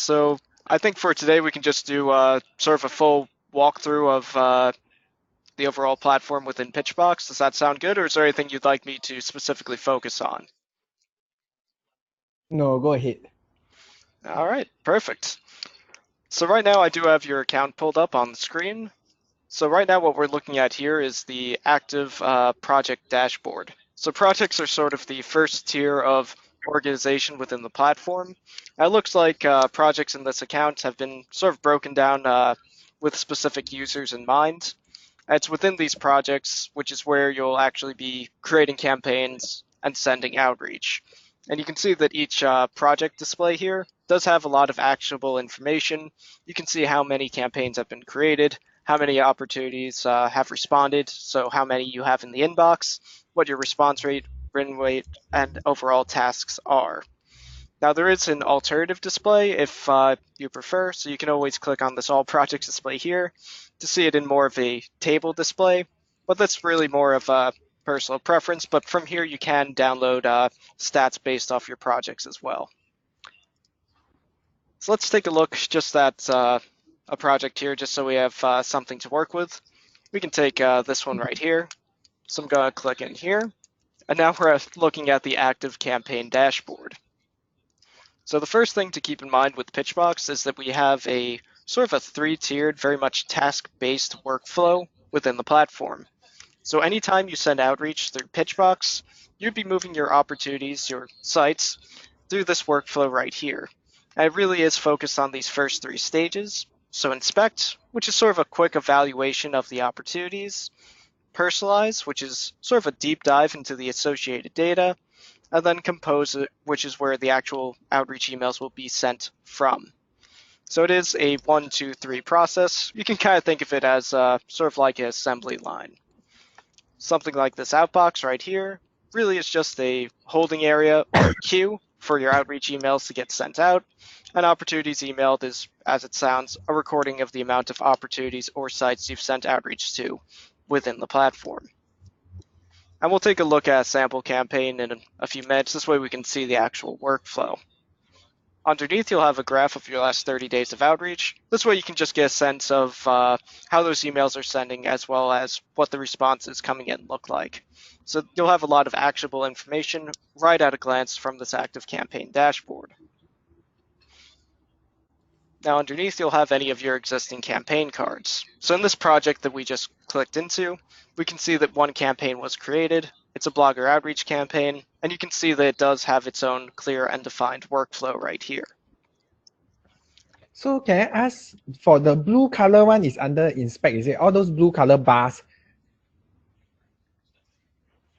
So I think for today we can just do sort of a full walkthrough of the overall platform within Pitchbox. Does that sound good, or is there anything you'd like me to specifically focus on? No, go ahead. All right, perfect. So right now I do have your account pulled up on the screen. So right now what we're looking at here is the active project dashboard. So projects are sort of the first tier of organization within the platform. It looks like projects in this account have been sort of broken down with specific users in mind. It's within these projects, which is where you'll actually be creating campaigns and sending outreach. And you can see that each project display here does have a lot of actionable information. You can see how many campaigns have been created, how many opportunities have responded, so how many you have in the inbox, what your response rate, win rate, and overall tasks are. Now there is an alternative display if you prefer, so you can always click on this all projects display here to see it in more of a table display, but that's really more of a personal preference, but from here you can download stats based off your projects as well. So let's take a look just at a project here just so we have something to work with. We can take this one right here. So I'm going to click in here, and now we're looking at the active campaign dashboard. So the first thing to keep in mind with Pitchbox is that we have a sort of a three-tiered, very much task-based workflow within the platform. So anytime you send outreach through Pitchbox, you'd be moving your opportunities, your sites, through this workflow right here. And it really is focused on these first three stages. So inspect, which is sort of a quick evaluation of the opportunities, personalize, which is sort of a deep dive into the associated data, and then compose it, which is where the actual outreach emails will be sent from. So it is a 1, 2, 3 process. You can kind of think of it as sort of like an assembly line. Something like this outbox right here really is just a holding area or a queue for your outreach emails to get sent out. And opportunities emailed is, as it sounds, a recording of the amount of opportunities or sites you've sent outreach to within the platform. And we'll take a look at a sample campaign in a few minutes. This way we can see the actual workflow. Underneath, you'll have a graph of your last 30 days of outreach. This way you can just get a sense of how those emails are sending as well as what the responses coming in look like. So you'll have a lot of actionable information right at a glance from this active campaign dashboard. Now underneath, you'll have any of your existing campaign cards. So in this project that we just clicked into, we can see that one campaign was created. It's a blogger outreach campaign, and you can see that it does have its own clear and defined workflow right here. So can I ask for the blue color one is under inspect, is it? All those blue color bars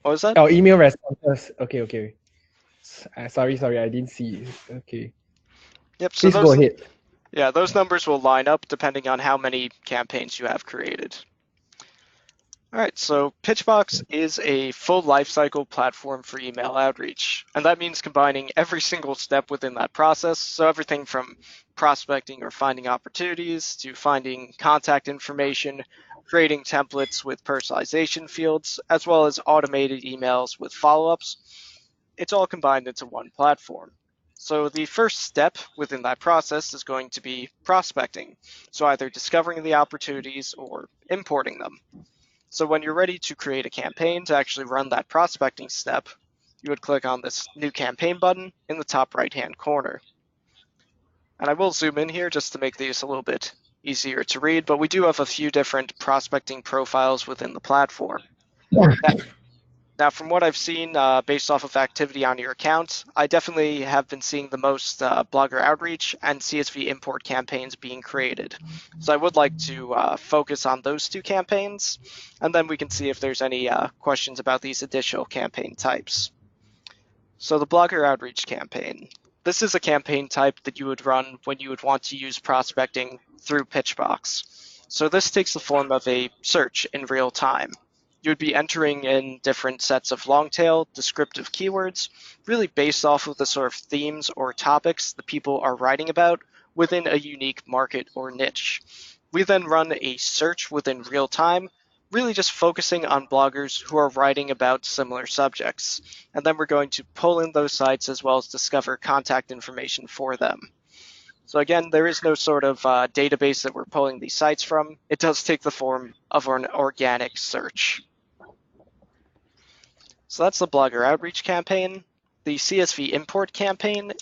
What was that? or email responses. Okay. Sorry, I didn't see it. Okay. Yep, so Please go those ahead. yeah, those numbers will line up depending on how many campaigns you have created. All right, so Pitchbox is a full lifecycle platform for email outreach, and that means combining every single step within that process. So everything from prospecting or finding opportunities to finding contact information, creating templates with personalization fields, as well as automated emails with follow-ups. It's all combined into one platform. So the first step within that process is going to be prospecting. So either discovering the opportunities or importing them. So when you're ready to create a campaign to actually run that prospecting step, you would click on this new campaign button in the top right-hand corner. And I will zoom in here just to make these a little bit easier to read, but we do have a few different prospecting profiles within the platform. Now, from what I've seen, based off of activity on your account, I definitely have been seeing the most blogger outreach and CSV import campaigns being created. So I would like to focus on those two campaigns, and then we can see if there's any questions about these additional campaign types. So the blogger outreach campaign. This is a campaign type that you would run when you would want to use prospecting through Pitchbox. So this takes the form of a search in real time. You would be entering in different sets of long tail descriptive keywords, really based off of the sort of themes or topics that people are writing about within a unique market or niche. We then run a search within real time, really just focusing on bloggers who are writing about similar subjects. And then we're going to pull in those sites as well as discover contact information for them. So again, there is no sort of database that we're pulling these sites from. It does take the form of an organic search. So that's the Blogger Outreach campaign. The CSV import campaign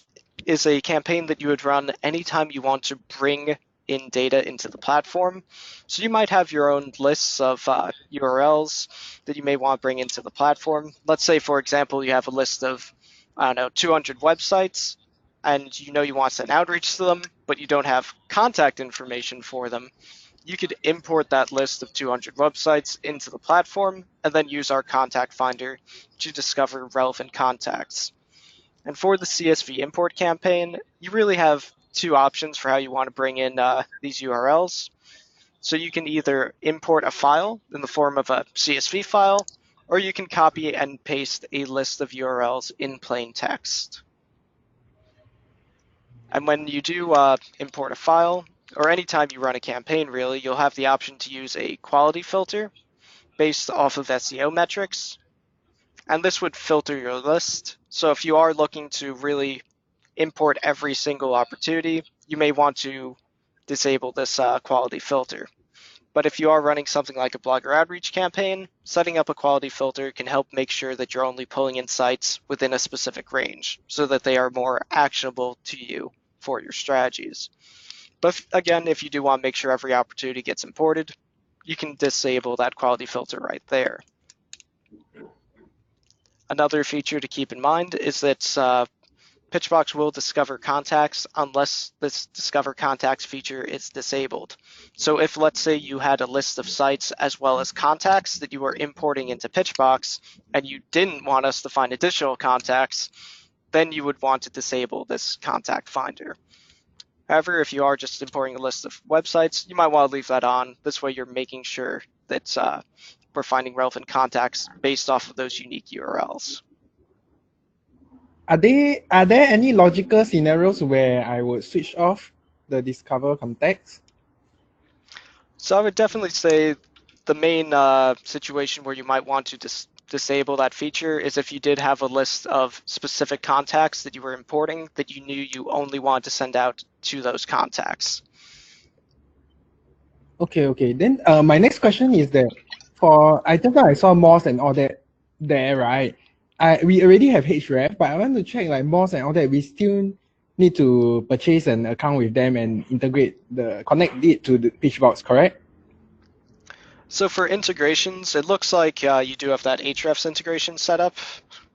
is a campaign that you would run anytime you want to bring in data into the platform. So you might have your own lists of URLs that you may want to bring into the platform. Let's say, for example, you have a list of, I don't know, 200 websites, and you know you want to send outreach to them, but you don't have contact information for them. You could import that list of 200 websites into the platform and then use our contact finder to discover relevant contacts. And for the CSV import campaign, you really have two options for how you want to bring in these URLs. So you can either import a file in the form of a CSV file, or you can copy and paste a list of URLs in plain text. And when you do import a file, or anytime you run a campaign really, you'll have the option to use a quality filter based off of SEO metrics. And this would filter your list. So if you are looking to really import every single opportunity, you may want to disable this quality filter. But if you are running something like a Blogger Outreach campaign, setting up a quality filter can help make sure that you're only pulling in sites within a specific range so that they are more actionable to you for your strategies. But again, if you do want to make sure every opportunity gets imported, you can disable that quality filter right there. Another feature to keep in mind is that Pitchbox will discover contacts unless this discover contacts feature is disabled. So if, let's say, you had a list of sites as well as contacts that you were importing into Pitchbox and you didn't want us to find additional contacts, then you would want to disable this contact finder. However, if you are just importing a list of websites, you might want to leave that on. This way you're making sure that we're finding relevant contacts based off of those unique URLs. Are there any logical scenarios where I would switch off the discover contacts? So I would definitely say the main situation where you might want to disable that feature is if you did have a list of specific contacts that you were importing that you knew you only wanted to send out to those contacts. Okay. Then my next question is that I just now I saw Moz and all that there, right? We already have Href, but I want to check like Moz and all that. We still need to purchase an account with them and connect it to the Pitchbox, correct? So for integrations, it looks like you do have that Hrefs integration set up.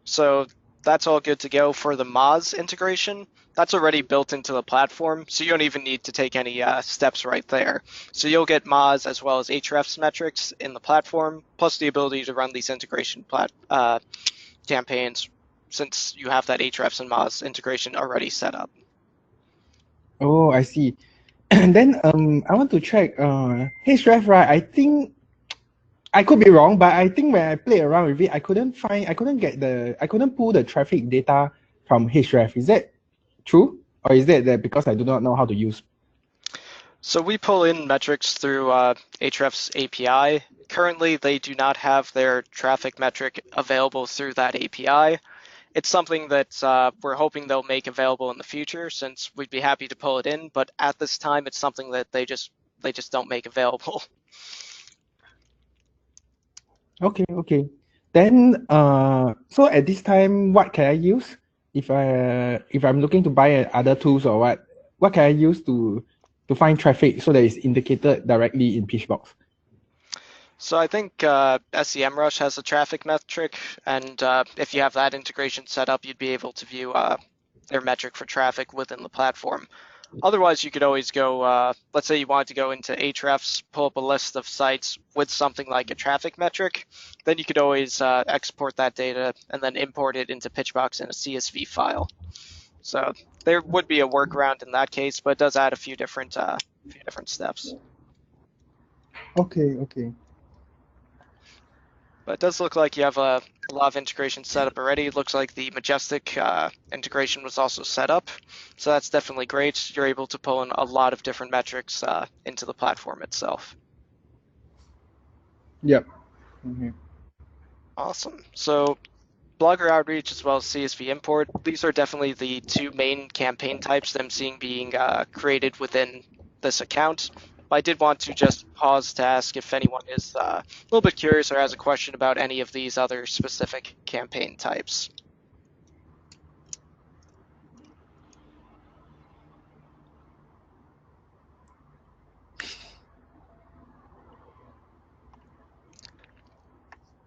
So that's all good to go. For the Moz integration, that's already built into the platform, so you don't even need to take any steps right there. So you'll get Moz as well as Hrefs metrics in the platform, plus the ability to run these integration campaigns since you have that Hrefs and Moz integration already set up. Oh, I see. And then I want to check Href, right? I think I could be wrong, but I think when I played around with it, I couldn't pull the traffic data from Href. Is that true? Or is that because I do not know how to use? So we pull in metrics through Hrefs API. Currently, they do not have their traffic metric available through that API. It's something that we're hoping they'll make available in the future, since we'd be happy to pull it in. But at this time, it's something that they just don't make available. Okay. Then so at this time, what can I use if I'm looking to buy other tools or what? What can I use to find traffic so that it's indicated directly in Pitchbox? So I think SEMrush has a traffic metric, and if you have that integration set up, you'd be able to view their metric for traffic within the platform. Otherwise, you could always go, let's say you wanted to go into Ahrefs, pull up a list of sites with something like a traffic metric, then you could always export that data and then import it into Pitchbox in a CSV file. So there would be a workaround in that case, but it does add a few different steps. Okay. But it does look like you have a lot of integration set up already. It looks like the Majestic integration was also set up. So that's definitely great. You're able to pull in a lot of different metrics into the platform itself. Yep. Mm-hmm. Awesome. So blogger outreach as well as CSV import, these are definitely the two main campaign types that I'm seeing being created within this account. But I did want to just pause to ask if anyone is a little bit curious or has a question about any of these other specific campaign types.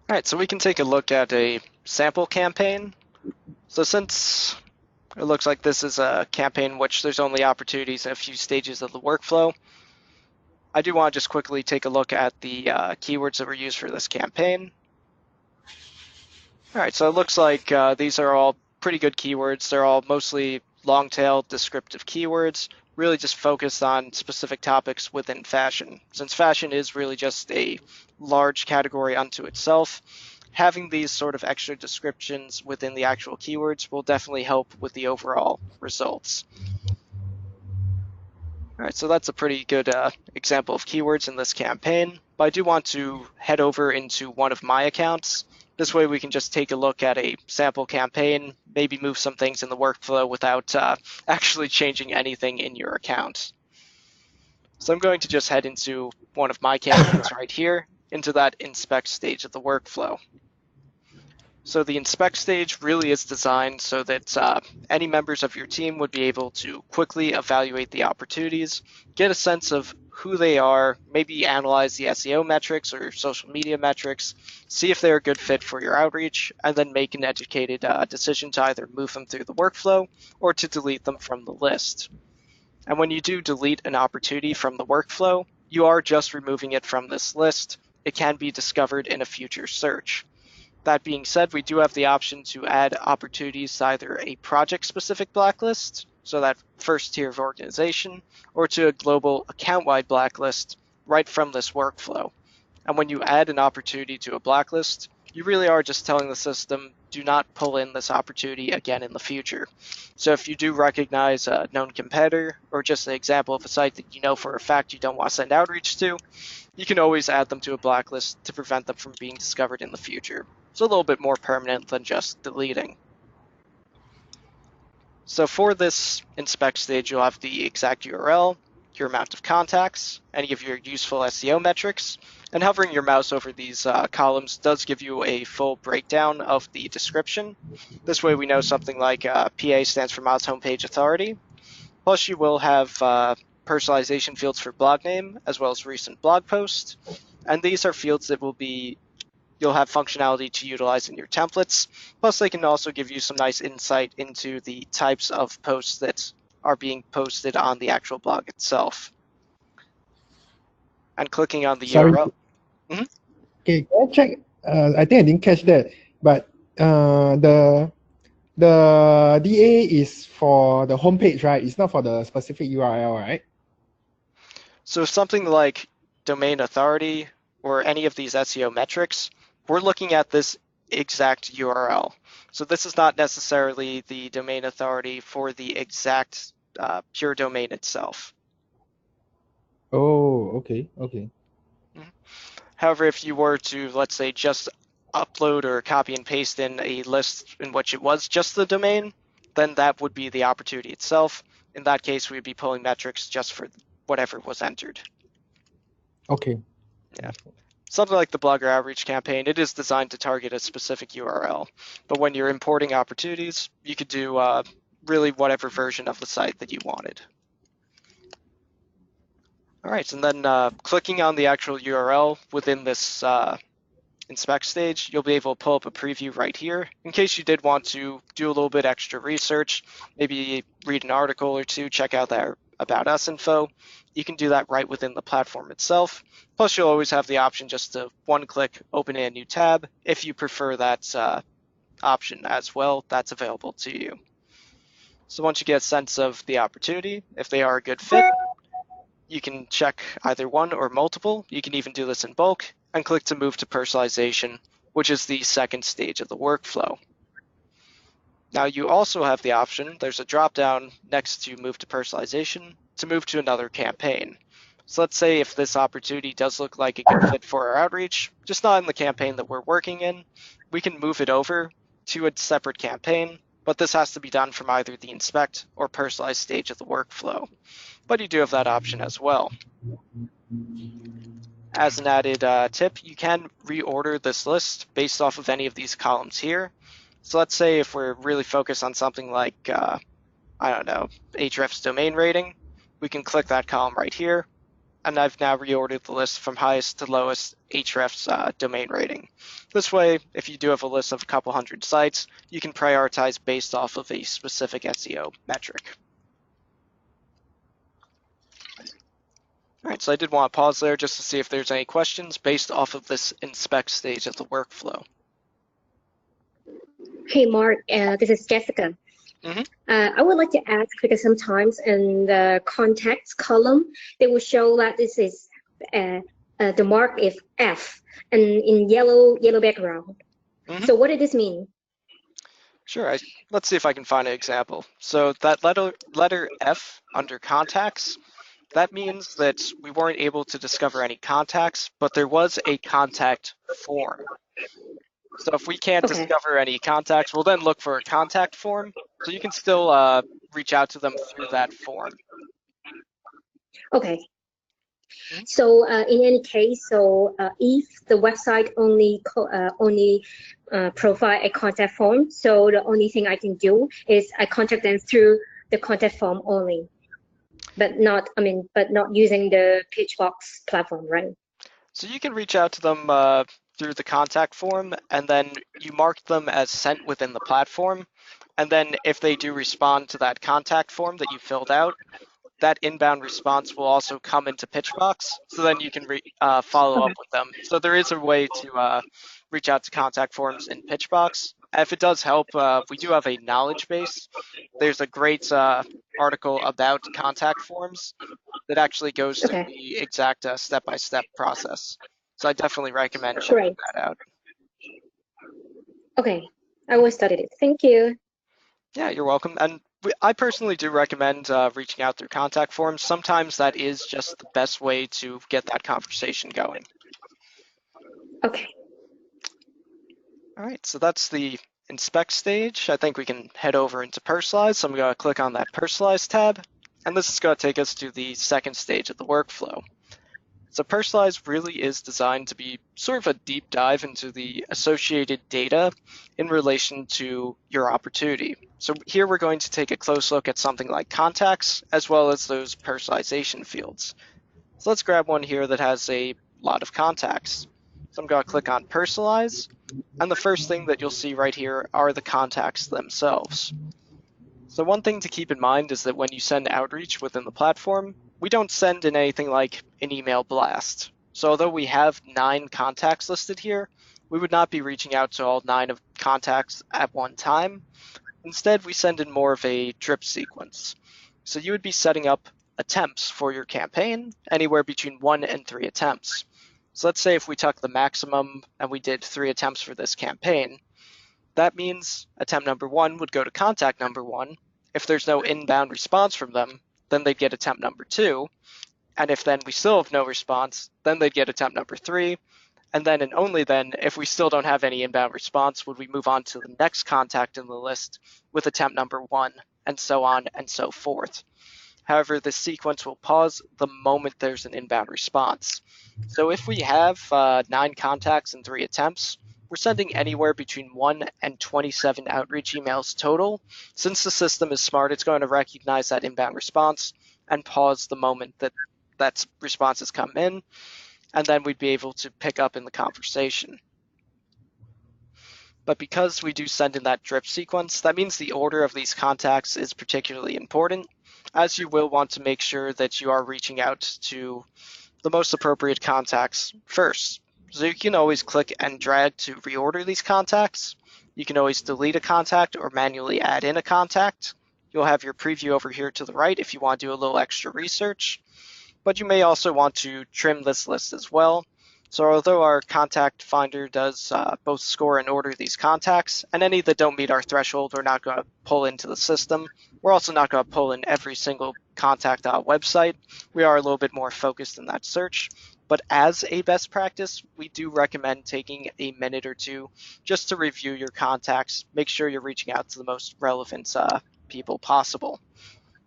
All right, so we can take a look at a sample campaign. So since it looks like this is a campaign in which there's only opportunities in a few stages of the workflow, I do want to just quickly take a look at the keywords that were used for this campaign. All right, so it looks like these are all pretty good keywords. They're all mostly long-tail descriptive keywords, really just focused on specific topics within fashion. Since fashion is really just a large category unto itself, having these sort of extra descriptions within the actual keywords will definitely help with the overall results. All right, so that's a pretty good example of keywords in this campaign, but I do want to head over into one of my accounts. This way we can just take a look at a sample campaign, maybe move some things in the workflow without actually changing anything in your account. So I'm going to just head into one of my campaigns right here, into that inspect stage of the workflow. So the inspect stage really is designed so that any members of your team would be able to quickly evaluate the opportunities, get a sense of who they are, maybe analyze the SEO metrics or social media metrics, see if they're a good fit for your outreach, and then make an educated decision to either move them through the workflow or to delete them from the list. And when you do delete an opportunity from the workflow, you are just removing it from this list. It can be discovered in a future search. That being said, we do have the option to add opportunities to either a project-specific blacklist, so that first tier of organization, or to a global account-wide blacklist right from this workflow. And when you add an opportunity to a blacklist, you really are just telling the system, do not pull in this opportunity again in the future. So if you do recognize a known competitor, or just an example of a site that you know for a fact you don't want to send outreach to, you can always add them to a blacklist to prevent them from being discovered in the future. It's a little bit more permanent than just deleting. So for this inspect stage, you'll have the exact URL, your amount of contacts, any of your useful SEO metrics, and hovering your mouse over these columns does give you a full breakdown of the description. This way we know something like PA stands for Mouse Homepage Authority. Plus you will have personalization fields for blog name, as well as recent blog post. And these are fields that you'll have functionality to utilize in your templates. Plus they can also give you some nice insight into the types of posts that are being posted on the actual blog itself. And clicking on the Sorry. URL. Okay, can I check? I think I didn't catch that, but the DA is for the homepage, right? It's not for the specific URL, right? So something like domain authority or any of these SEO metrics, we're looking at this exact URL. So this is not necessarily the domain authority for the exact pure domain itself. Oh, okay, okay. However, if you were to, let's say, just upload or copy and paste in a list in which it was just the domain, then that would be the opportunity itself. In that case, we'd be pulling metrics just for whatever was entered. Okay. Yeah. Something like the Blogger Outreach campaign, it is designed to target a specific URL. But when you're importing opportunities, you could do really whatever version of the site that you wanted. All right, and then clicking on the actual URL within this inspect stage, you'll be able to pull up a preview right here in case you did want to do a little bit extra research, maybe read an article or two, check out that About Us info. You can do that right within the platform itself. Plus, you'll always have the option just to one-click open a new tab if you prefer that option as well. That's available to you. So once you get a sense of the opportunity, if they are a good fit, you can check either one or multiple. You can even do this in bulk and click to move to personalization, which is the second stage of the workflow. Now you also have the option, there's a drop-down next to move to personalization to move to another campaign. So let's say if this opportunity does look like a good fit for our outreach, just not in the campaign that we're working in, we can move it over to a separate campaign, but this has to be done from either the inspect or personalize stage of the workflow. But you do have that option as well. As an added tip, you can reorder this list based off of any of these columns here. So let's say if we're really focused on something like, I don't know, Ahrefs domain rating, we can click that column right here, and I've now reordered the list from highest to lowest Ahrefs domain rating. This way, if you do have a list of a couple hundred sites, you can prioritize based off of a specific SEO metric. All right, so I did want to pause there just to see if there's any questions based off of this inspect stage of the workflow. Hey, Mark, this is Jessica. I would like to ask, because sometimes in the context column, they will show that this is the mark is F and in yellow background. So what does this mean? Sure, let's see if I can find an example. So that letter F under contacts, that means that we weren't able to discover any contacts, but there was a contact form. So if we can't discover any contacts, we'll then look for a contact form. So you can still reach out to them through that form. Okay. So in any case, so if the website only provide a contact form, so the only thing I can do is I contact them through the contact form only. But not using the Pitchbox platform, right? So you can reach out to them through the contact form, and then you mark them as sent within the platform. And then if they do respond to that contact form that you filled out, that inbound response will also come into Pitchbox. So then you can follow up with them. So there is a way to reach out to contact forms in Pitchbox. If it does help, we do have a knowledge base. There's a great article about contact forms that actually goes through the exact step-by-step process. So I definitely recommend checking that out. Okay, I will study it. Thank you. Yeah, you're welcome. And I personally do recommend reaching out through contact forms. Sometimes that is just the best way to get that conversation going. Okay. All right, so that's the inspect stage. I think we can head over into personalize. So I'm going to click on that personalize tab, and this is going to take us to the second stage of the workflow. So personalize really is designed to be sort of a deep dive into the associated data in relation to your opportunity. So here we're going to take a close look at something like contacts as well as those personalization fields. So let's grab one here that has a lot of contacts. So I'm going to click on personalize, and the first thing that you'll see right here are the contacts themselves. So one thing to keep in mind is that when you send outreach within the platform, we don't send in anything like an email blast. So although we have 9 contacts listed here, we would not be reaching out to all 9 of contacts at one time. Instead, we send in more of a drip sequence. So you would be setting up attempts for your campaign, anywhere between 1 and 3 attempts. So let's say if we took the maximum and we did 3 attempts for this campaign, that means attempt number 1 would go to contact number 1. If there's no inbound response from them, then they'd get attempt number 2. And if then we still have no response, then they'd get attempt number 3. And then and only then, if we still don't have any inbound response, would we move on to the next contact in the list with attempt number 1, and so on and so forth. However, this sequence will pause the moment there's an inbound response. So if we have 9 contacts and 3 attempts, we're sending anywhere between 1 and 27 outreach emails total. Since the system is smart, it's going to recognize that inbound response and pause the moment that response has come in, and then we'd be able to pick up in the conversation. But because we do send in that drip sequence, that means the order of these contacts is particularly important, as you will want to make sure that you are reaching out to the most appropriate contacts first. So you can always click and drag to reorder these contacts. You can always delete a contact or manually add in a contact. You'll have your preview over here to the right if you want to do a little extra research. But you may also want to trim this list as well. So although our contact finder does both score and order these contacts, and any that don't meet our threshold, we're not going to pull into the system. We're also not going to pull in every single contact website. We are a little bit more focused in that search. But as a best practice, we do recommend taking a minute or two just to review your contacts, make sure you're reaching out to the most relevant people possible.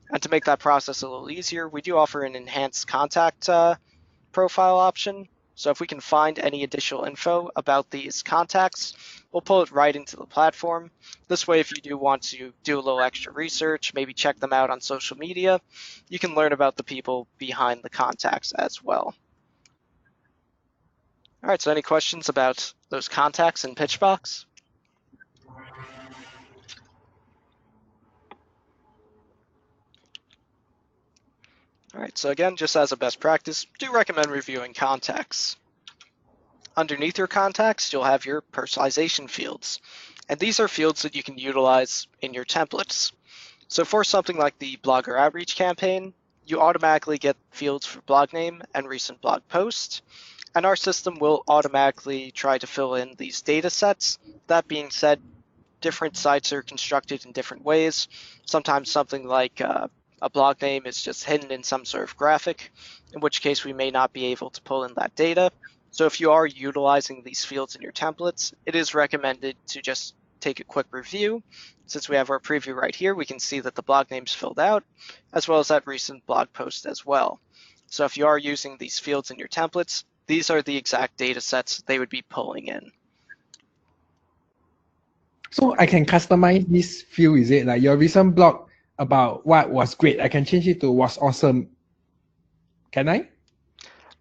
And to make that process a little easier, we do offer an enhanced contact profile option. So if we can find any additional info about these contacts, we'll pull it right into the platform. This way, if you do want to do a little extra research, maybe check them out on social media, you can learn about the people behind the contacts as well. All right, so any questions about those contacts in Pitchbox? All right, so again, just as a best practice, do recommend reviewing contacts. Underneath your contacts, you'll have your personalization fields. And these are fields that you can utilize in your templates. So for something like the blogger outreach campaign, you automatically get fields for blog name and recent blog post. And our system will automatically try to fill in these data sets. That being said, different sites are constructed in different ways. Sometimes something like a blog name is just hidden in some sort of graphic, in which case we may not be able to pull in that data. So if you are utilizing these fields in your templates, it is recommended to just take a quick review. Since we have our preview right here, we can see that the blog name's filled out, as well as that recent blog post as well. So if you are using these fields in your templates, these are the exact data sets they would be pulling in. So I can customize this field, is it? Like your recent blog about what was great, I can change it to what's awesome. Can I?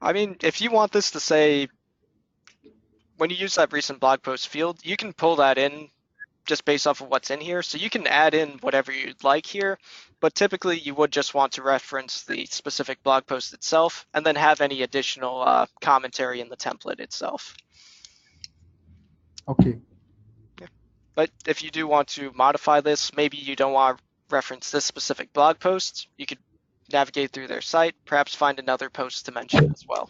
I mean, if you want this to say, when you use that recent blog post field, you can pull that in just based off of what's in here. So you can add in whatever you'd like here, but typically you would just want to reference the specific blog post itself and then have any additional commentary in the template itself. Okay. Yeah. But if you do want to modify this, maybe you don't want to reference this specific blog post, you could navigate through their site, perhaps find another post to mention as well.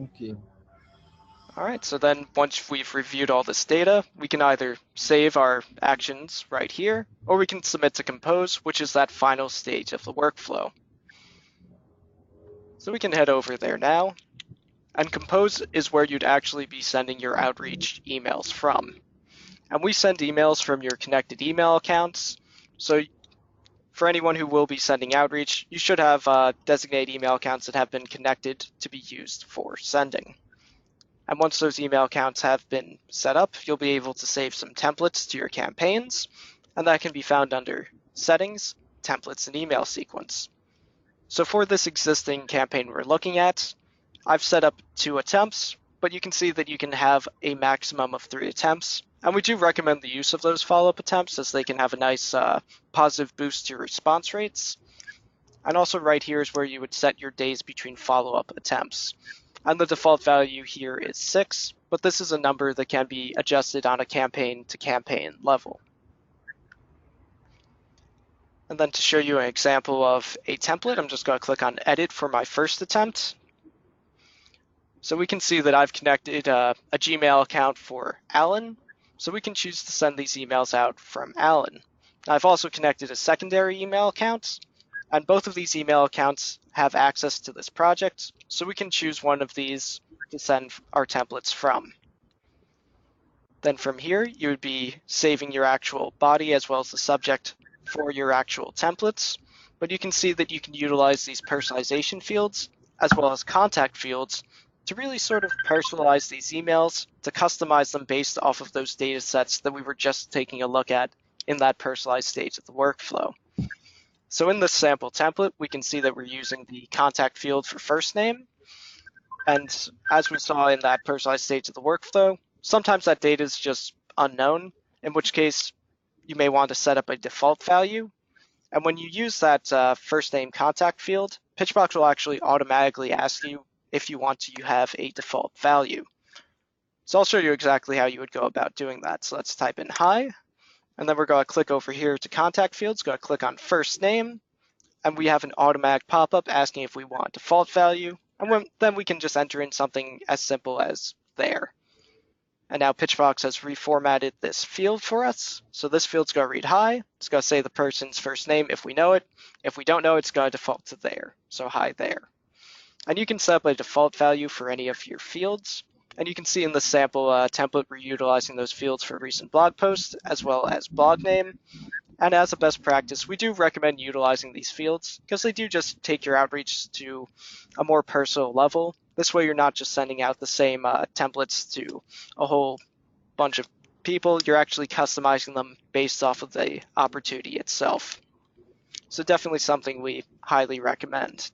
Okay. All right, so then once we've reviewed all this data, we can either save our actions right here, or we can submit to Compose, which is that final stage of the workflow. So we can head over there now, and Compose is where you'd actually be sending your outreach emails from. And we send emails from your connected email accounts, so for anyone who will be sending outreach, you should have designated email accounts that have been connected to be used for sending. And once those email accounts have been set up, you'll be able to save some templates to your campaigns, and that can be found under Settings, Templates, and Email Sequence. So for this existing campaign we're looking at, I've set up 2 attempts, but you can see that you can have a maximum of 3 attempts. And we do recommend the use of those follow-up attempts as they can have a nice positive boost to your response rates. And also right here is where you would set your days between follow-up attempts. And the default value here is 6, but this is a number that can be adjusted on a campaign-to-campaign level. And then to show you an example of a template, I'm just going to click on Edit for my first attempt. So we can see that I've connected a Gmail account for Alan, so we can choose to send these emails out from Alan. Now, I've also connected a secondary email account, and both of these email accounts have access to this project, so we can choose one of these to send our templates from. Then from here, you would be saving your actual body as well as the subject for your actual templates, but you can see that you can utilize these personalization fields as well as contact fields to really sort of personalize these emails, to customize them based off of those data sets that we were just taking a look at in that personalized stage of the workflow. So in this sample template, we can see that we're using the contact field for first name. And as we saw in that personalized stage of the workflow, sometimes that data is just unknown, in which case you may want to set up a default value. And when you use that first name contact field, Pitchbox will actually automatically ask you if you want to have a default value. So I'll show you exactly how you would go about doing that. So let's type in hi, and then we're going to click over here to contact fields, going to click on first name, and we have an automatic pop-up asking if we want default value, and then we can just enter in something as simple as there. And now Pitchbox has reformatted this field for us. So this field's going to read hi. It's going to say the person's first name if we know it. If we don't know, it's going to default to there. So hi there. And you can set up a default value for any of your fields. And you can see in the sample template, we're utilizing those fields for recent blog posts, as well as blog name. And as a best practice, we do recommend utilizing these fields because they do just take your outreach to a more personal level. This way, you're not just sending out the same templates to a whole bunch of people. You're actually customizing them based off of the opportunity itself. So definitely something we highly recommend.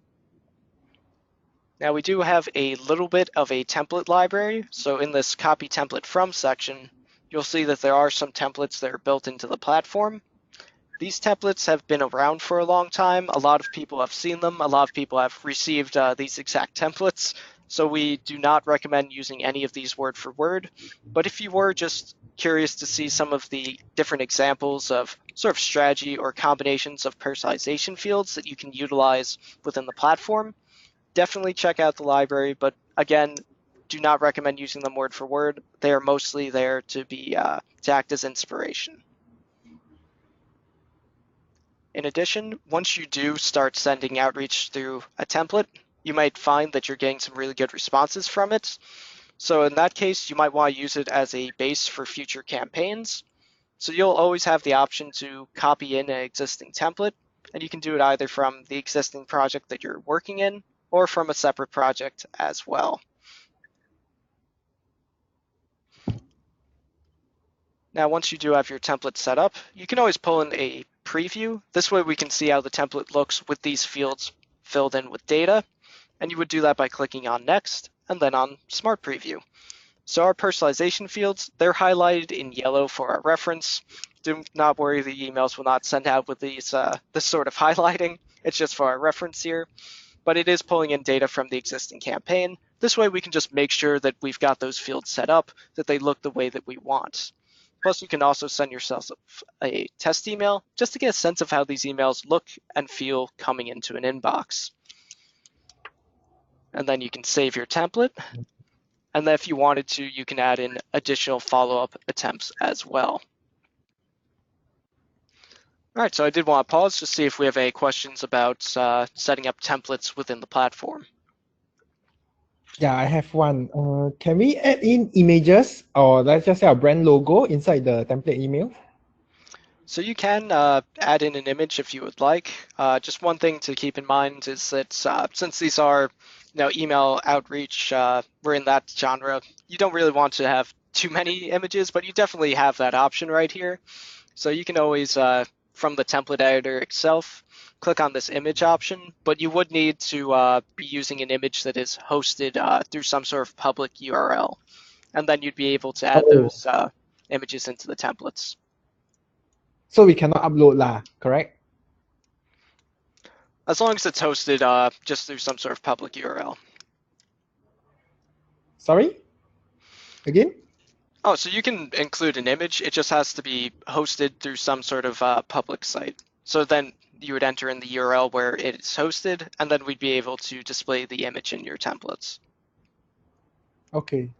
Now we do have a little bit of a template library. So in this copy template from section, you'll see that there are some templates that are built into the platform. These templates have been around for a long time. A lot of people have seen them. A lot of people have received these exact templates. So we do not recommend using any of these word for word. But if you were just curious to see some of the different examples of sort of strategy or combinations of personalization fields that you can utilize within the platform, definitely check out the library, but again, do not recommend using them word for word. They are mostly there to act as inspiration. In addition, once you do start sending outreach through a template, you might find that you're getting some really good responses from it. So in that case, you might want to use it as a base for future campaigns. So you'll always have the option to copy in an existing template, and you can do it either from the existing project that you're working in or from a separate project as well. Now, once you do have your template set up, you can always pull in a preview. This way we can see how the template looks with these fields filled in with data. And you would do that by clicking on Next and then on Smart Preview. So our personalization fields, they're highlighted in yellow for our reference. Do not worry, the emails will not send out with this sort of highlighting. It's just for our reference here. But it is pulling in data from the existing campaign. This way we can just make sure that we've got those fields set up, that they look the way that we want. Plus, you can also send yourself a test email just to get a sense of how these emails look and feel coming into an inbox. And then you can save your template. And then if you wanted to, you can add in additional follow-up attempts as well. All right, so I did want to pause to see if we have any questions about setting up templates within the platform. Yeah, I have one. Can we add in images or let's just say a brand logo inside the template email? So you can add in an image if you would like. Just one thing to keep in mind is that since these are email outreach, we're in that genre, you don't really want to have too many images, but you definitely have that option right here. So you can always, from the template editor itself, click on this image option, but you would need to be using an image that is hosted through some sort of public URL. And then you'd be able to add those images into the templates. So we cannot upload lah, correct? As long as it's hosted just through some sort of public URL. Sorry? Again? Oh, so you can include an image. It just has to be hosted through some sort of public site. So then you would enter in the URL where it is hosted, and then we'd be able to display the image in your templates. Okay.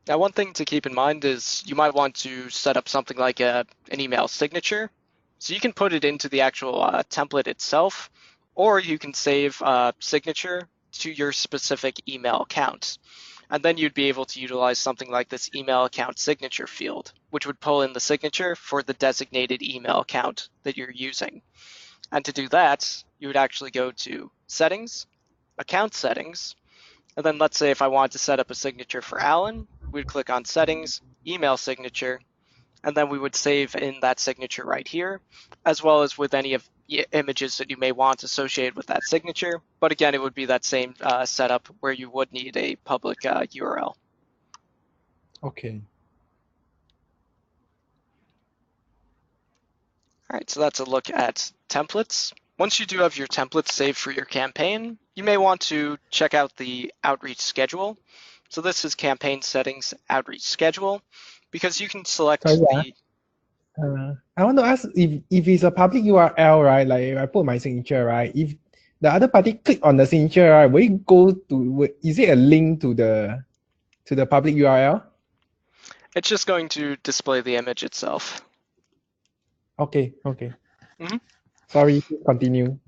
Now, one thing to keep in mind is you might want to set up something like an email signature. So you can put it into the actual template itself, or you can save a signature to your specific email account. And then you'd be able to utilize something like this email account signature field, which would pull in the signature for the designated email account that you're using. And to do that, you would actually go to Settings, Account Settings, and then let's say if I wanted to set up a signature for Alan, we'd click on Settings, Email Signature, and then we would save in that signature right here, as well as with any of the images that you may want associated with that signature. But again, it would be that same setup where you would need a public URL. Okay. All right, so that's a look at templates. Once you do have your templates saved for your campaign, you may want to check out the outreach schedule. So this is campaign settings, outreach schedule, because you can select Sorry, I want to ask if it's a public URL, right? Like if I put my signature, right? If the other party click on the signature, right, will it go to? Is it a link to the public URL? It's just going to display the image itself. Okay. Okay. Mm-hmm. Sorry. Continue.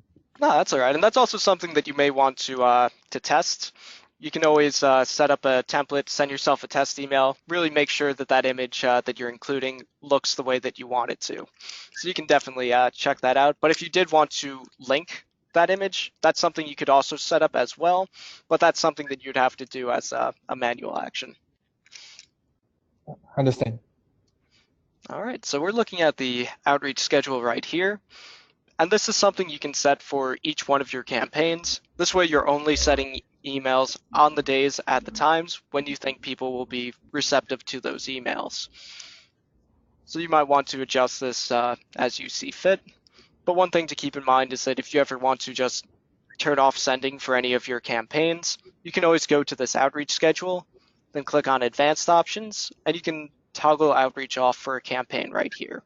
No, that's all right. And that's also something that you may want to test. You can always set up a template, send yourself a test email, really make sure that that image that you're including looks the way that you want it to. So you can definitely check that out. But if you did want to link that image, that's something you could also set up as well. But that's something that you'd have to do as a manual action. Understand. All right, so we're looking at the outreach schedule right here. And this is something you can set for each one of your campaigns. This way you're only setting emails on the days at the times when you think people will be receptive to those emails. So you might want to adjust this as you see fit. But one thing to keep in mind is that if you ever want to just turn off sending for any of your campaigns, you can always go to this outreach schedule, then click on advanced options, and you can toggle outreach off for a campaign right here,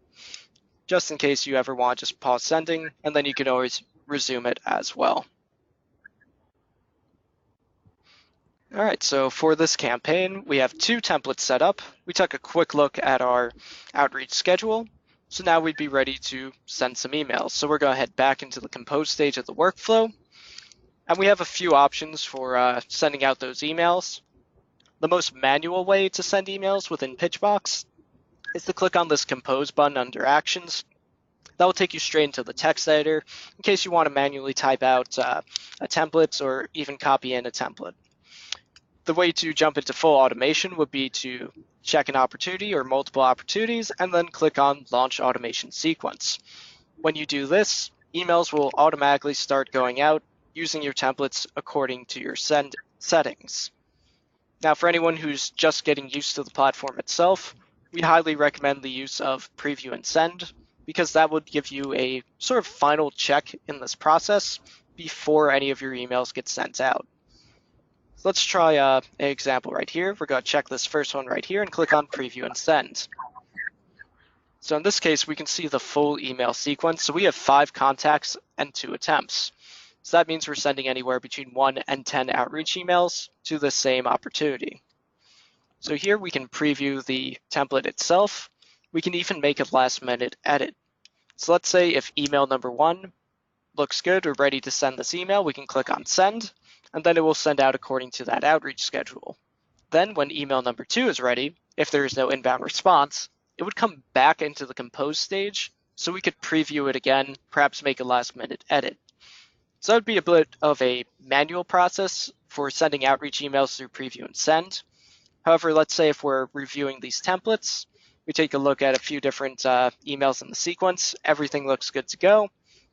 just in case you ever want to just pause sending, and then you can always resume it as well. All right, so for this campaign, we have 2 templates set up. We took a quick look at our outreach schedule. So now we'd be ready to send some emails. So we're going to head back into the compose stage of the workflow. And we have a few options for sending out those emails. The most manual way to send emails within Pitchbox is to click on this compose button under actions. That will take you straight into the text editor in case you want to manually type out a template or even copy in a template. The way to jump into full automation would be to check an opportunity or multiple opportunities and then click on Launch Automation Sequence. When you do this, emails will automatically start going out using your templates according to your send settings. Now, for anyone who's just getting used to the platform itself, we highly recommend the use of Preview and Send because that would give you a sort of final check in this process before any of your emails get sent out. So let's try an example right here. We're going to check this first one right here and click on Preview and Send. So in this case, we can see the full email sequence. So we have 5 contacts and 2 attempts. So that means we're sending anywhere between 1 and 10 outreach emails to the same opportunity. So here we can preview the template itself. We can even make a last-minute edit. So let's say if email number 1 looks good, we're ready to send this email, we can click on Send, and then it will send out according to that outreach schedule. Then when email number 2 is ready, if there is no inbound response, it would come back into the compose stage, so we could preview it again, perhaps make a last-minute edit. So that would be a bit of a manual process for sending outreach emails through Preview and Send. However, let's say if we're reviewing these templates, we take a look at a few different emails in the sequence, everything looks good to go.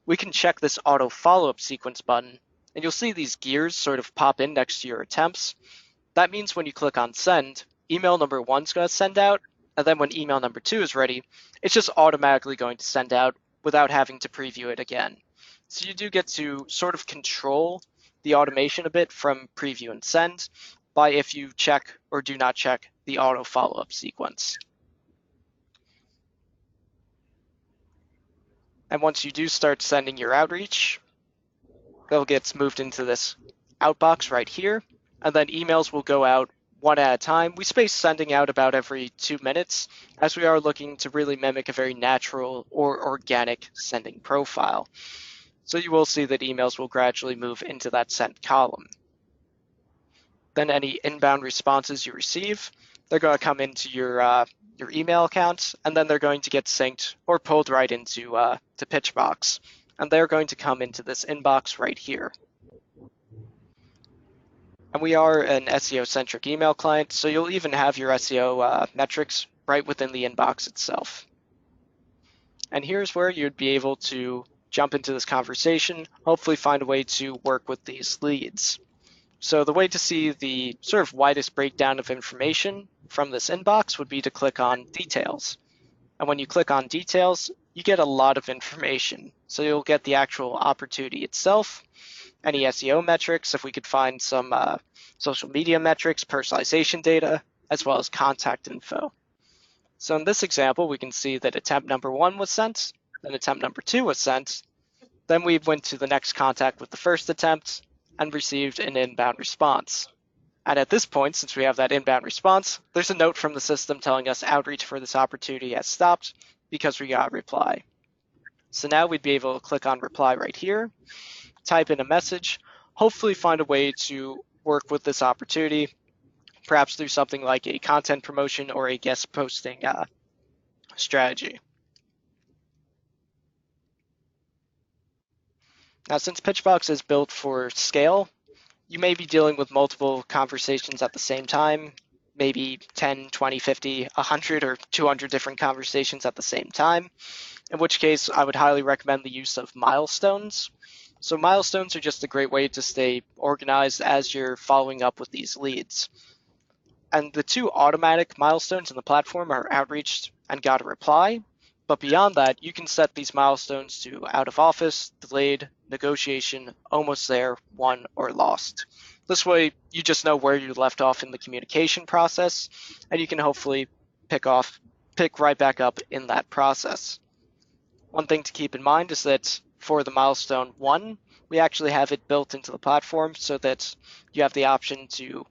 We can check this auto follow-up sequence button, and you'll see these gears sort of pop in next to your attempts. That means when you click on Send, email number 1's going to send out, and then when email number 2 is ready, it's just automatically going to send out without having to preview it again. So you do get to sort of control the automation a bit from Preview and Send by if you check or do not check the auto follow-up sequence. And once you do start sending your outreach, they'll get moved into this outbox right here, and then emails will go out one at a time. We space sending out about every 2 minutes, as we are looking to really mimic a very natural or organic sending profile. So you will see that emails will gradually move into that sent column. Then any inbound responses you receive, they're going to come into your email account, and then they're going to get synced or pulled right into to Pitchbox. And they're going to come into this inbox right here. And we are an SEO-centric email client, so you'll even have your SEO metrics right within the inbox itself. And here's where you'd be able to jump into this conversation, hopefully find a way to work with these leads. So the way to see the sort of widest breakdown of information from this inbox would be to click on Details. And when you click on Details, you get a lot of information. So you'll get the actual opportunity itself, any SEO metrics, if we could find some social media metrics, personalization data, as well as contact info. So in this example, we can see that attempt number 1 was sent, then attempt number 2 was sent, then we went to the next contact with the first attempt and received an inbound response. And at this point, since we have that inbound response, there's a note from the system telling us outreach for this opportunity has stopped because we got a reply. So now we'd be able to click on reply right here. type in a message, hopefully find a way to work with this opportunity, perhaps through something like a content promotion or a guest posting strategy. Now, since Pitchbox is built for scale, you may be dealing with multiple conversations at the same time, maybe 10, 20, 50, 100, or 200 different conversations at the same time, in which case I would highly recommend the use of milestones. So milestones are just a great way to stay organized as you're following up with these leads. And the two automatic milestones in the platform are outreach and got a reply. But beyond that, you can set these milestones to out of office, delayed, negotiation, almost there, won, or lost. This way, you just know where you left off in the communication process, and you can hopefully pick right back up in that process. One thing to keep in mind is that for the milestone 1, we actually have it built into the platform so that you have the option to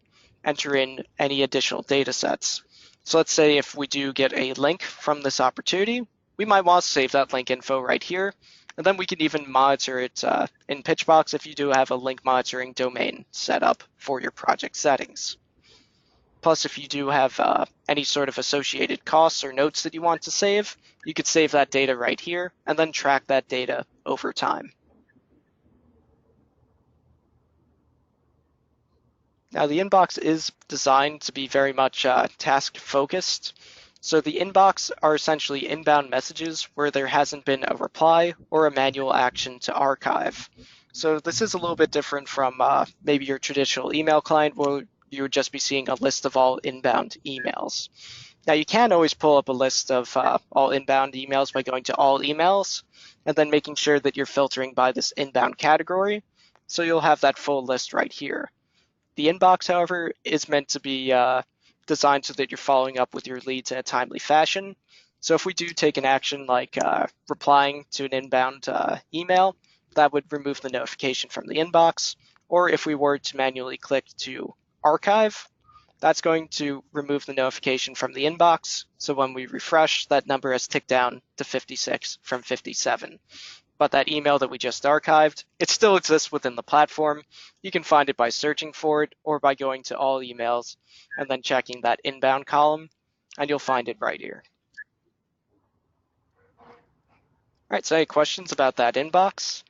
enter in any additional data sets. So let's say if we do get a link from this opportunity, we might want to save that link info right here, and then we can even monitor it in Pitchbox if you do have a link monitoring domain set up for your project settings. Plus, if you do have any sort of associated costs or notes that you want to save, you could save that data right here and then track that data over time. Now, the inbox is designed to be very much task focused. So the inbox are essentially inbound messages where there hasn't been a reply or a manual action to archive. So this is a little bit different from maybe your traditional email client where you would just be seeing a list of all inbound emails. Now you can always pull up a list of all inbound emails by going to all emails and then making sure that you're filtering by this inbound category. So you'll have that full list right here. The inbox, however, is meant to be designed so that you're following up with your leads in a timely fashion. So if we do take an action like replying to an inbound email, that would remove the notification from the inbox. Or if we were to manually click to archive, that's going to remove the notification from the inbox. So when we refresh, that number has ticked down to 56 from 57. But that email that we just archived, it still exists within the platform. You can find it by searching for it or by going to all emails and then checking that inbound column, and you'll find it right here. All right, so any questions about that inbox?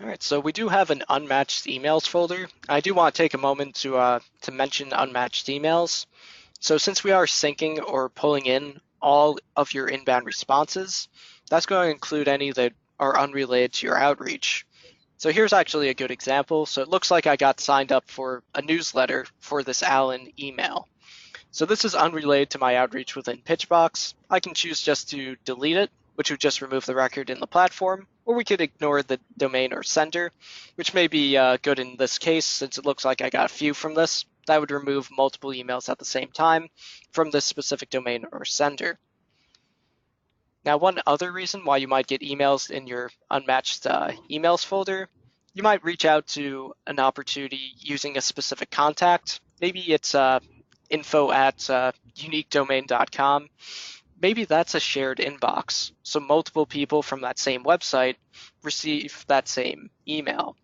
All right, so we do have an unmatched emails folder. I do want to take a moment to mention unmatched emails. So since we are syncing or pulling in all of your inbound responses, that's going to include any that are unrelated to your outreach. So here's actually a good example. So it looks like I got signed up for a newsletter for this Allen email. So this is unrelated to my outreach within Pitchbox. I can choose just to delete it, which would just remove the record in the platform, or we could ignore the domain or sender, which may be good in this case since it looks like I got a few from this. That would remove multiple emails at the same time from this specific domain or sender. Now, one other reason why you might get emails in your unmatched emails folder, you might reach out to an opportunity using a specific contact. Maybe it's info@uniquedomain.com. Maybe that's a shared inbox. So multiple people from that same website receive that same email.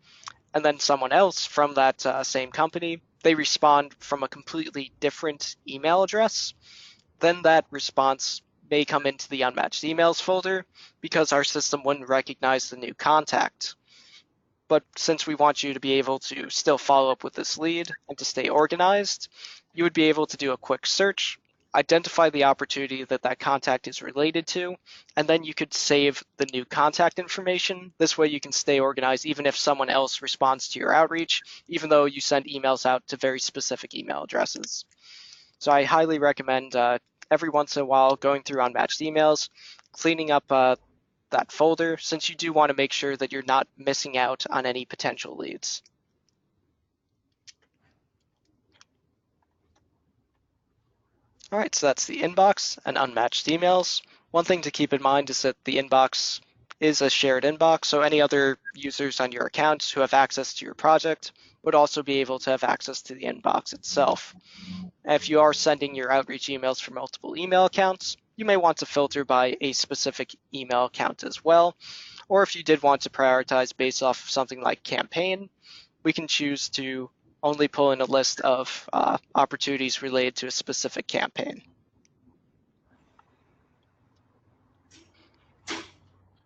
And then someone else from that same company, they respond from a completely different email address. Then that response may come into the unmatched emails folder because our system wouldn't recognize the new contact. But since we want you to be able to still follow up with this lead and to stay organized, you would be able to do a quick search, identify the opportunity that that contact is related to, and then you could save the new contact information. This way you can stay organized even if someone else responds to your outreach, even though you send emails out to very specific email addresses. So I highly recommend every once in a while going through unmatched emails, cleaning up that folder, since you do want to make sure that you're not missing out on any potential leads. All right, so that's the inbox and unmatched emails. One thing to keep in mind is that the inbox is a shared inbox, so any other users on your account who have access to your project would also be able to have access to the inbox itself. And if you are sending your outreach emails from multiple email accounts, you may want to filter by a specific email account as well. Or if you did want to prioritize based off of something like campaign, we can choose to only pull in a list of opportunities related to a specific campaign.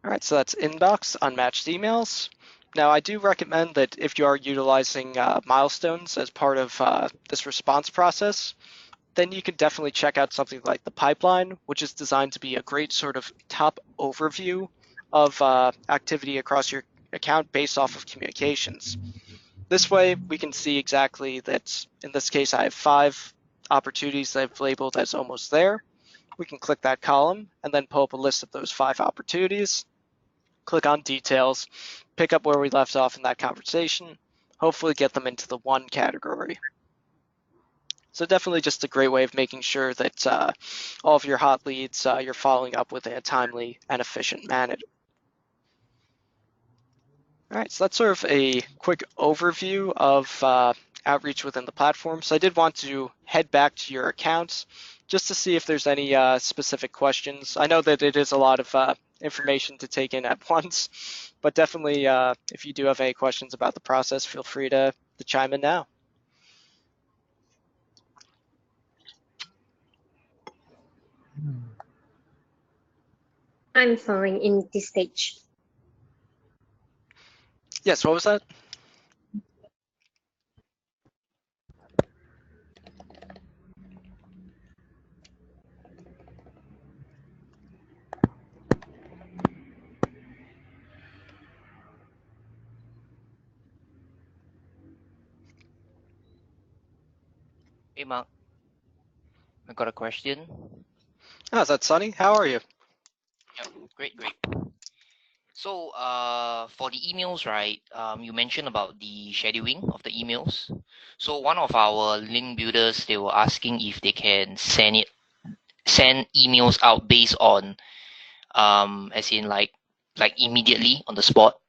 All right, so that's inbox, unmatched emails. Now, I do recommend that if you are utilizing milestones as part of this response process, then you can definitely check out something like the pipeline, which is designed to be a great sort of top overview of activity across your account based off of communications. This way, we can see exactly that, in this case, I have 5 opportunities that I've labeled as almost there. We can click that column and then pull up a list of those 5 opportunities, click on details, pick up where we left off in that conversation, hopefully get them into the 1 category. So definitely just a great way of making sure that all of your hot leads you're following up with in a timely and efficient manner. All right, so that's sort of a quick overview of outreach within the platform. So I did want to head back to your accounts just to see if there's any specific questions. I know that it is a lot of information to take in at once, but definitely if you do have any questions about the process, feel free to chime in now. I'm fine in this stage. Yes, what was that? Hey Mark, I got a question. Oh, is that Sunny? How are you? Yep, great. So for the emails, right? You mentioned about the scheduling of the emails. So one of our link builders, they were asking if they can send emails out based on as in like immediately on the spot,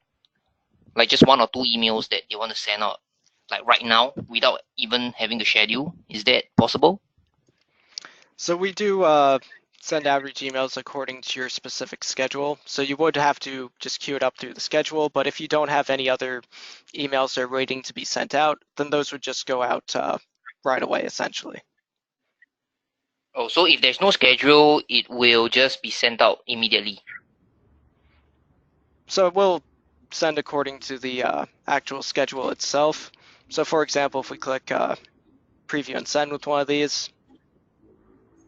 like just 1 or 2 emails that they want to send out like right now without even having to schedule. Is that possible? So we do send outreach emails according to your specific schedule. So you would have to just queue it up through the schedule. But if you don't have any other emails that are waiting to be sent out, then those would just go out right away, essentially. Oh, so if there's no schedule, it will just be sent out immediately. So it will send according to the actual schedule itself. So for example, if we click preview and send with one of these,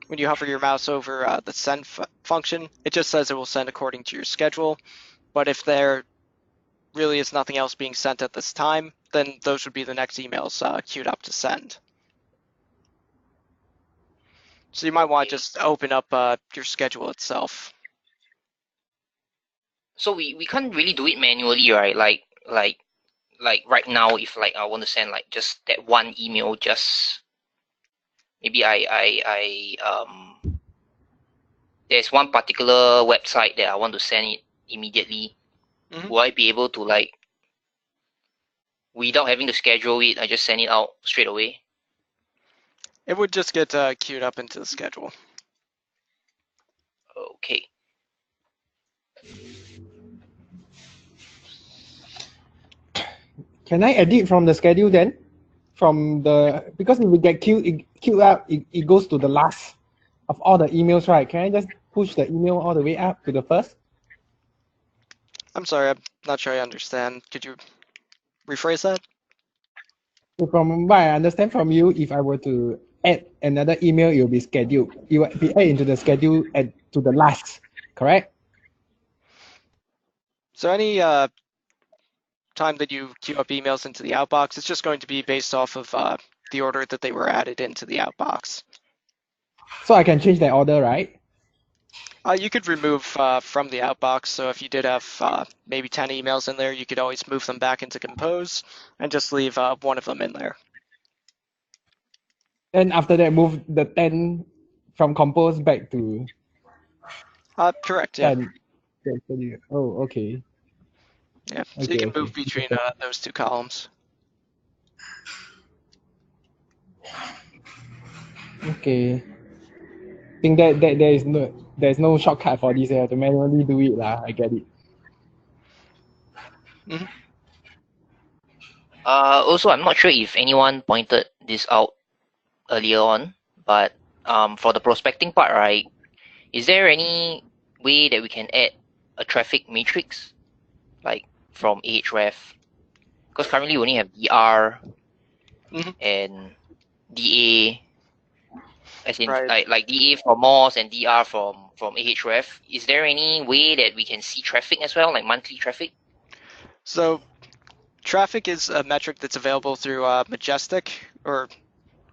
when you hover your mouse over the send function, it just says it will send according to your schedule. But if there really is nothing else being sent at this time, then those would be the next emails queued up to send. So you might want to just open up your schedule itself. So we can't really do it manually, right? Like right now, if like I want to send like just that 1 email, just maybe there's one particular website that I want to send it immediately. Mm-hmm. Will I be able to, like, without having to schedule it, I just send it out straight away? It would just get queued up into the schedule. Okay. Can I edit from the schedule then? Because if we get queued up, it goes to the last of all the emails, right? Can I just push the email all the way up to the first? I'm sorry, I'm not sure I understand. Could you rephrase that? From what I understand from you, if I were to add another email, it will be scheduled. It will be added into the schedule to the last, correct? So any time that you queue up emails into the outbox, it's just going to be based off of the order that they were added into the outbox. So I can change that order, right? You could remove from the outbox. So if you did have maybe 10 emails in there, you could always move them back into compose and just leave one of them in there. And after that, move the 10 from compose back to Correct, yeah. 10. Oh, okay. Yeah, so you can move between those 2 columns. Okay. I think that there's no shortcut for this. You have to manually do it lah. I get it. Mhm. Also, I'm not sure if anyone pointed this out earlier on, but for the prospecting part, right, is there any way that we can add a traffic matrix, like from Ahref? Because currently we only have DR Mhm. and DA, as in Right. like DA for Moz and DR from Ahref. Is there any way that we can see traffic as well, like monthly traffic? So traffic is a metric that's available through Majestic, or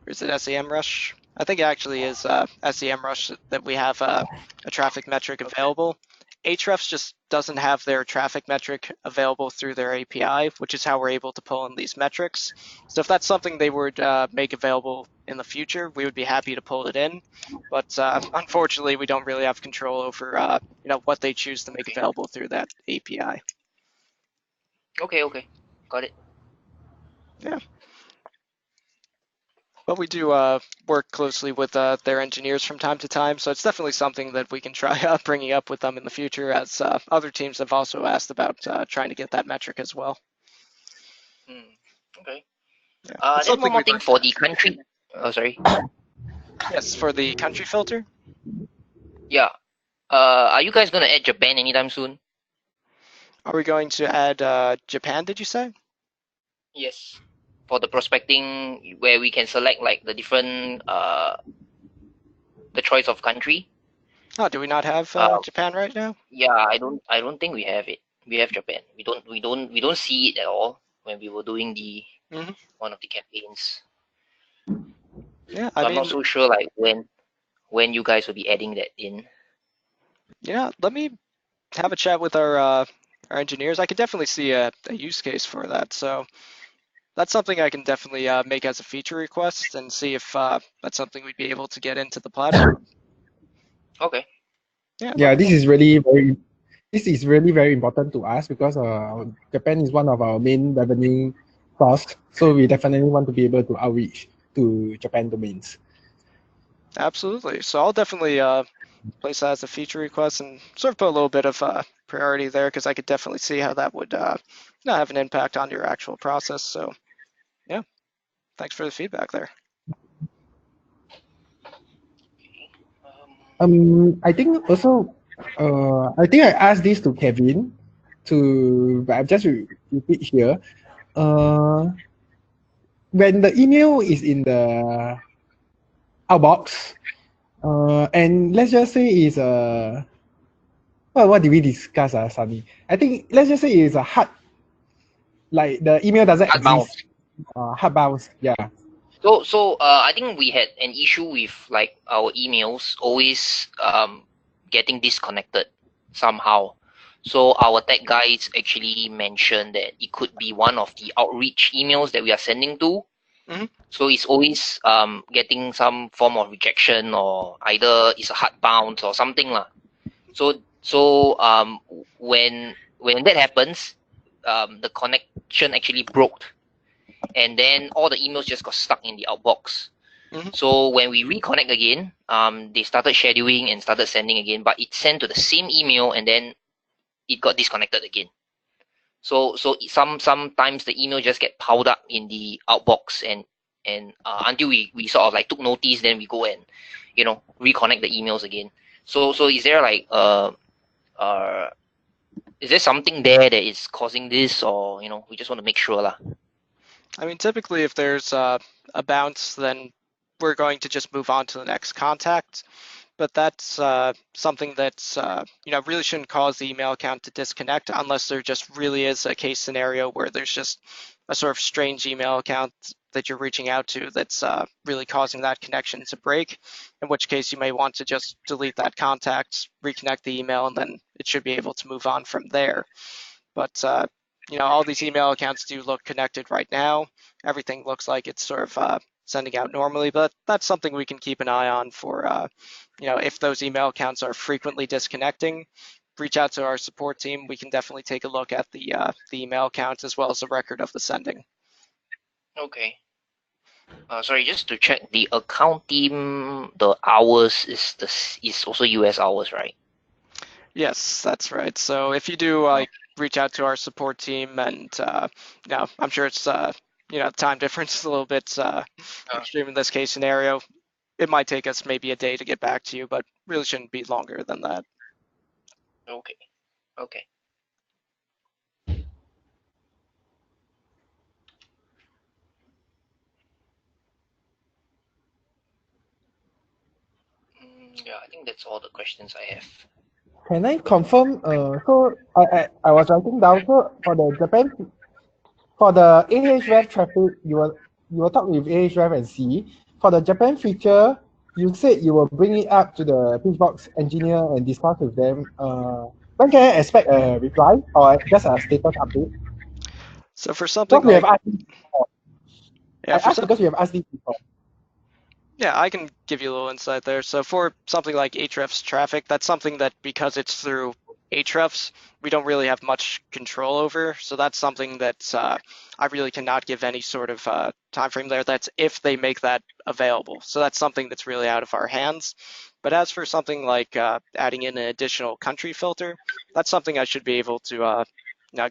is it SEMrush? I think it actually is SEMrush that we have a traffic metric available. Ahrefs just doesn't have their traffic metric available through their API, which is how we're able to pull in these metrics. So if that's something they would make available in the future, we would be happy to pull it in. But unfortunately, we don't really have control over what they choose to make available through that API. Okay, got it. Yeah. But we do work closely with their engineers from time to time, so it's definitely something that we can try bringing up with them in the future, as other teams have also asked about trying to get that metric as well. Okay. Yeah, it's Then something one more we'd thing like to for do. the country. Oh, sorry. Yes, for the country filter. Yeah. Are you guys gonna add Japan anytime soon? Are we going to add Japan, did you say? Yes. For the prospecting, where we can select like the different the choice of country. Oh, do we not have Uh, Japan right now? yeah, I don't think we have it. We have Japan. We don't see it at all when we were doing the Hmm. one of the campaigns. Yeah, I So I'm not mean, so sure like when you guys will be adding that in. yeah, let me have a chat with our engineers. I could definitely see a use case for that. So that's something I can definitely make as a feature request and see if that's something we'd be able to get into the platform. Okay. Yeah, let Yeah, me this know. is really very this is really very important to us because Japan is one of our main revenue source. So we definitely want to be able to outreach to Japan domains. Absolutely. So I'll definitely place that as a feature request and sort of put a little bit of priority there because I could definitely see how that would not have an impact on your actual process. So yeah, thanks for the feedback there. I think also, I think I asked this to Kevin, but I've just repeat here. When the email is in the outbox, and let's just say is a what did we discuss, Sunny? I think let's just say it's a hard, like the email doesn't Hard bounce. exist. Hard bounce, yeah. So I think we had an issue with like our emails always getting disconnected somehow. So our tech guys actually mentioned that it could be one of the outreach emails that we are sending to. Mhm. So it's always getting some form of rejection, or either it's a hard bounce or something lah. So when that happens, the connection actually broke, and then all the emails just got stuck in the outbox. Mhm. So when we reconnect again, they started scheduling and started sending again, but it sent to the same email, and then it got disconnected again. So sometimes the email just get piled up in the outbox, and until we sort of like took notice, then we go and reconnect the emails again. So is there like uh is there something there that is causing this, or we just want to make sure lah? I mean, typically, if there's a bounce, then we're going to just move on to the next contact. But that's something that's really shouldn't cause the email account to disconnect unless there just really is a case scenario where there's just a sort of strange email account that you're reaching out to that's really causing that connection to break, in which case you may want to just delete that contact, reconnect the email, and then it should be able to move on from there. But all these email accounts do look connected right now. Everything looks like it's sort of sending out normally, but that's something we can keep an eye on for, if those email accounts are frequently disconnecting, reach out to our support team. We can definitely take a look at the email accounts as well as the record of the sending. Okay. Sorry, just to check, the account team, the hours is also US hours, right? Yes, that's right. So if you do like reach out to our support team, and I'm sure it's time difference is a little bit extreme in this case scenario. It might take us maybe a day to get back to you, but really shouldn't be longer than that. Okay. Okay. Yeah, I think that's all the questions I have. Can I confirm? So I was writing down. So for the Japan, for the Ahref traffic, you will talk with Ahref and see. For the Japan feature, you said you will bring it up to the Pitchbox engineer and discuss with them. When can I expect a reply or just a status update? So for something Because we have like asked this before. yeah, I for asked some because we have asked this before. Yeah, I can give you a little insight there. So for something like Ahrefs traffic, that's something that because it's through Ahrefs, we don't really have much control over. So that's something that I really cannot give any sort of time frame there. That's if they make that available. So that's something that's really out of our hands. But as for something like adding in an additional country filter, that's something I should be able to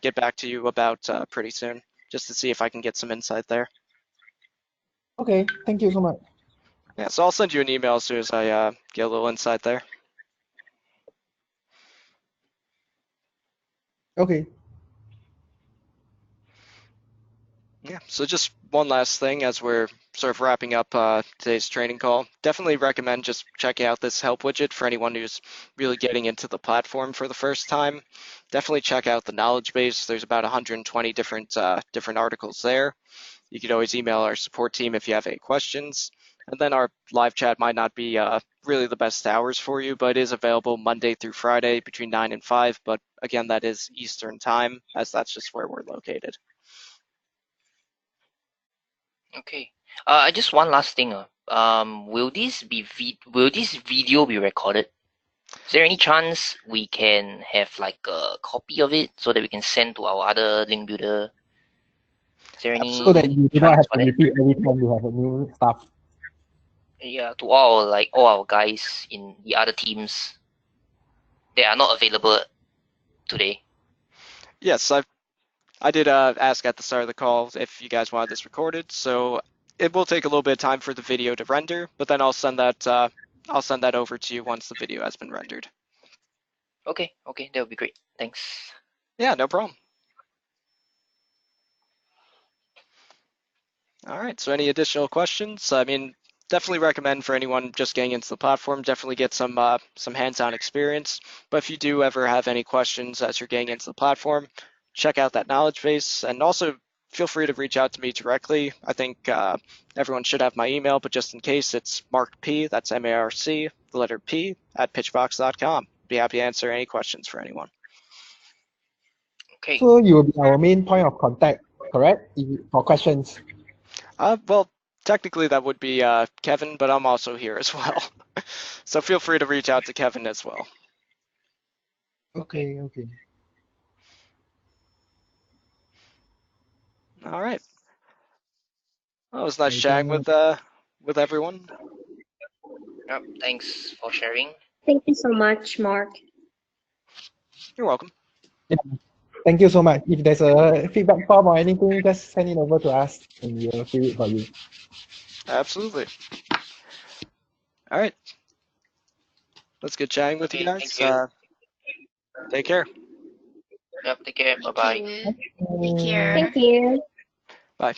get back to you about pretty soon, just to see if I can get some insight there. Okay, thank you so much. Yeah, so I'll send you an email as soon as I get a little insight there. Okay. Yeah, so just one last thing as we're sort of wrapping up today's training call. Definitely recommend just checking out this help widget for anyone who's really getting into the platform for the first time. Definitely check out the knowledge base. There's about 120 different articles there. You could always email our support team if you have any questions. And then our live chat might not be really the best hours for you, but it is available Monday through Friday between 9 and 5. But again, that is Eastern time, as that's just where we're located. Okay. Just one last thing. Will this video be recorded? Is there any chance we can have like a copy of it so that we can send to our other link builder? Is there any So that you do not chance have for to that? repeat every time you have a new stuff. Yeah, to all our guys in the other teams, they are not available today. Yes, I did ask at the start of the call if you guys wanted this recorded, so it will take a little bit of time for the video to render, but then I'll send that over to you once the video has been rendered. Okay, that would be great. Thanks. Yeah, no problem. All right, so any additional questions? I mean, definitely recommend for anyone just getting into the platform, definitely get some hands-on experience. But if you do ever have any questions as you're getting into the platform, check out that knowledge base, and also feel free to reach out to me directly. I think everyone should have my email, but just in case, it's Mark P, that's M-A-R-C, the letter P, at pitchbox.com. Be happy to answer any questions for anyone. Okay. So you will be our main point of contact, correct? For questions. Well, technically that would be Kevin, but I'm also here as well. So feel free to reach out to Kevin as well. Okay. All right. Well, it was nice I chatting think with everyone. Yep, thanks for sharing. Thank you so much, Mark. You're welcome. yeah. Thank you so much. If there's a feedback form or anything, just send it over to us and we'll fill it for you. Absolutely. All right. Let's get chatting with you guys. Thank you. Take care. Yep, take care. Bye-bye. Take care. Thank you. Bye.